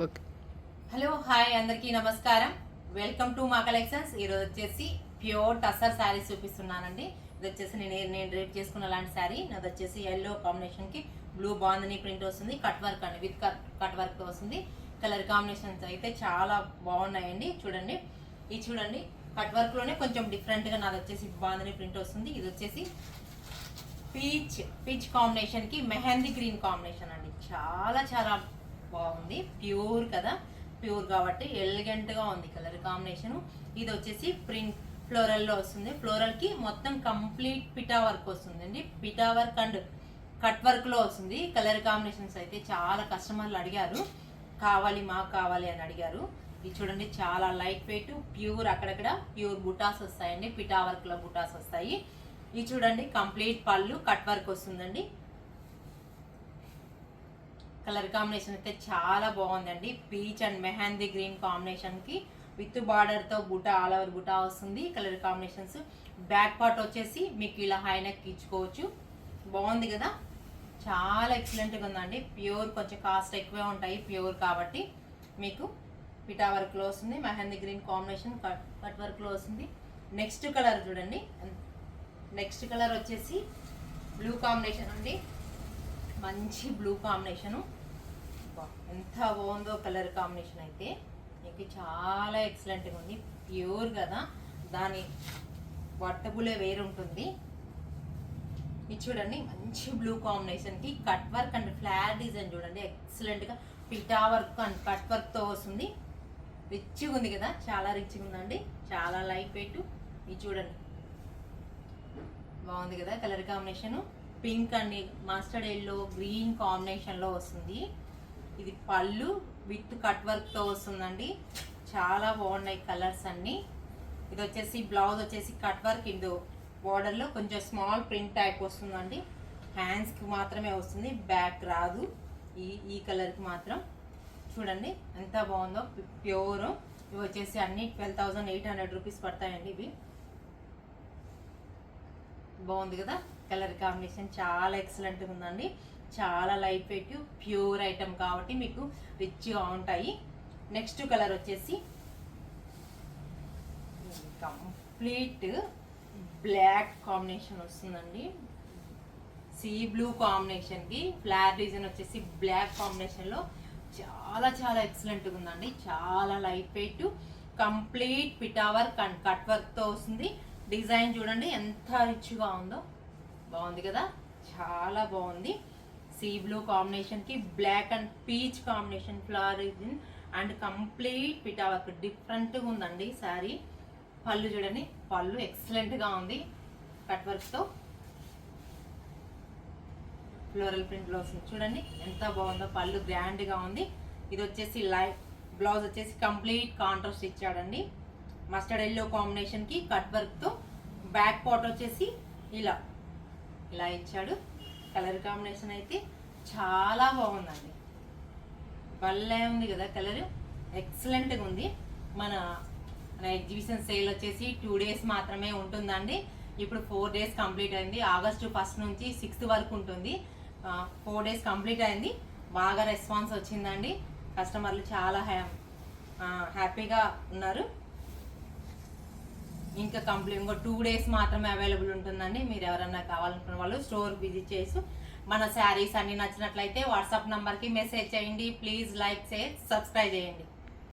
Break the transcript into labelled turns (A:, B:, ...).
A: Okay.
B: Hello hi అందరికీ నమస్కారం. Welcome to మా కలెక్షన్స్. ఈరోజు వచ్చేసి ప్యూర్ టసర్ శారీస్ చూపిస్తున్నానండి. ఇది వచ్చేసి నేను రేప్ చేసుకున్న లాంటి శారీ. నాది వచ్చేసి ఎల్లో కాంబినేషన్కి బ్లూ బాందని ప్రింట్ వస్తుంది. కట్ వర్క్ అండి, విత్ కట్ వర్క్ వస్తుంది. కలర్ కాంబినేషన్స్ అయితే చాలా బాగున్నాయండి. చూడండి, ఇది చూడండి, కట్ వర్క్లోనే కొంచెం డిఫరెంట్గా నాది వచ్చేసి బాందని ప్రింట్ వస్తుంది. ఇది వచ్చేసి పీచ్ కాంబినేషన్కి మెహందీ గ్రీన్ కాంబినేషన్ అండి. చాలా చాలా బాగుంది. ప్యూర్ కదా, ప్యూర్ కాబట్టి ఎలిగెంట్గా ఉంది కలర్ కాంబినేషన్. ఇది వచ్చేసి ప్రింట్ ఫ్లోరల్లో వస్తుంది. ఫ్లోరల్కి మొత్తం కంప్లీట్ పిటా వర్క్ వస్తుందండి. పిటా వర్క్ అండ్ కట్ వర్క్లో వస్తుంది. కలర్ కాంబినేషన్స్ అయితే చాలా కస్టమర్లు అడిగారు, మాకు కావాలి అని అడిగారు. ఇది చూడండి, చాలా లైట్ వెయిట్, ప్యూర్, అక్కడక్కడ ప్యూర్ బుటాస్ వస్తాయండి. పిటా వర్క్లో బుటాస్ వస్తాయి. ఇది చూడండి, కంప్లీట్ పళ్ళు కట్ వర్క్ వస్తుందండి. కలర్ కాంబినేషన్ అయితే చాలా బాగుందండి. పీచ్ అండ్ మెహందీ గ్రీన్ కాంబినేషన్కి విత్ బార్డర్తో బుటా, ఆల్ ఓవర్ బుటా వస్తుంది. Colour combinations. బ్యాక్ పార్ట్ వచ్చేసి మీకు ఇలా హై నెక్ ఇచ్చుకోవచ్చు. బాగుంది కదా, చాలా ఎక్సలెంట్గా ఉందండి. ప్యూర్, కొంచెం కాస్ట్ ఎక్కువే ఉంటాయి ప్యూర్ కాబట్టి. మీకు పిటా వర్క్లో వస్తుంది. మెహందీ గ్రీన్ కాంబినేషన్ కట్ వర్క్లో వస్తుంది. నెక్స్ట్ కలర్ చూడండి, నెక్స్ట్ కలర్ వచ్చేసి బ్లూ కాంబినేషన్ అండి. మంచి బ్లూ కాంబినేషను. ఎంత బాగుందో కలర్ కాంబినేషన్ అయితే. మీకు చాలా ఎక్సలెంట్గా ఉంది. ప్యూర్ కదా, దాని వర్టబులే వేరుంటుంది. ఇది చూడండి, మంచి బ్లూ కాంబినేషన్కి cut work and flat design చూడండి, ఎక్సలెంట్గా పిటా వర్క్ అండ్ కట్ వర్క్తో వస్తుంది. రిచ్గా ఉంది కదా, చాలా రిచ్గా ఉందండి. చాలా లైట్ వెయిట్. ఇది చూడండి, బాగుంది కదా colour combination. Pink and mustard yellow green కాంబినేషన్లో వస్తుంది. ఇది పళ్ళు విత్ కట్ వర్క్తో వస్తుందండి. చాలా బాగున్నాయి కలర్స్ అన్నీ. ఇది వచ్చేసి బ్లౌజ్ వచ్చేసి కట్ వర్క్, ఇందు బార్డర్లో కొంచెం స్మాల్ ప్రింట్ టైప్ వస్తుందండి. హ్యాండ్స్కి మాత్రమే వస్తుంది, బ్యాక్ రాదు. ఈ కలర్కి మాత్రం చూడండి ఎంత బాగుందో, ప్యూర్. ఇవి వచ్చేసి అన్ని 12,800 రూపీస్ పడతాయండి. ఇవి బాగుంది కదా కలర్ కాంబినేషన్, చాలా ఎక్సలెంట్గా ఉందండి. చాలా లైట్ వెయిట్, ప్యూర్ ఐటమ్ కాబట్టి మీకు రిచ్గా ఉంటాయి. నెక్స్ట్ కలర్ వచ్చేసి కంప్లీట్ బ్లాక్ కాంబినేషన్ వస్తుందండి. సీ బ్లూ కాంబినేషన్కి ఫ్లాట్ డిజైన్ వచ్చేసి బ్లాక్ కాంబినేషన్లో చాలా చాలా ఎక్సలెంట్గా ఉందండి. చాలా లైట్ వెయిట్, కంప్లీట్ పిటా వర్క్ అండ్ కట్ వర్క్తో వస్తుంది. డిజైన్ చూడండి ఎంత రిచ్గా ఉందో, బాగుంది కదా, చాలా బాగుంది. సీ బ్లూ కాంబినేషన్కి black and peach combination flower and complete పిటా వర్క్, డిఫరెంట్గా ఉందండి శారీ. పళ్ళు చూడండి, పళ్ళు ఎక్సలెంట్గా ఉంది, కట్ వర్క్తో ఫ్లోరల్ ప్రింట్లో వస్తుంది. చూడండి ఎంత బాగుందో, పళ్ళు గ్రాండ్గా ఉంది. ఇది వచ్చేసి లైట్ బ్లౌజ్ వచ్చేసి కంప్లీట్ కాంట్రాస్ట్ ఇచ్చాడండి. మస్టర్డ్ ఎల్లో కాంబినేషన్కి కట్ వర్క్తో బ్యాక్ పార్ట్ వచ్చేసి ఇలా ఇచ్చాడు. కలర్ కాంబినేషన్ అయితే చాలా బాగుందండి. భలే ఉంది కదా కలర్, ఎక్సలెంట్గా ఉంది. మన ఎగ్జిబిషన్ సేల్ వచ్చేసి 2 days మాత్రమే ఉంటుందండి. ఇప్పుడు 4 days కంప్లీట్ అయింది. ఆగస్టు 1st నుంచి 6th వరకు ఉంటుంది. 4 days కంప్లీట్ అయింది. బాగా రెస్పాన్స్ వచ్చిందండి. కస్టమర్లు చాలా హ్యాపీగా ఉన్నారు. ఇంకా ఇంకో 2 days మాత్రమే అవైలబుల్ ఉంటుందండి. మీరు ఎవరన్నా కావాలనుకున్న వాళ్ళు స్టోర్ విజిట్ చేసి మన శారీస్ అన్ని నచ్చినట్లయితే వాట్సాప్ నంబర్కి మెసేజ్ చేయండి. ప్లీజ్ లైక్, షేర్, సబ్స్క్రైబ్ చేయండి.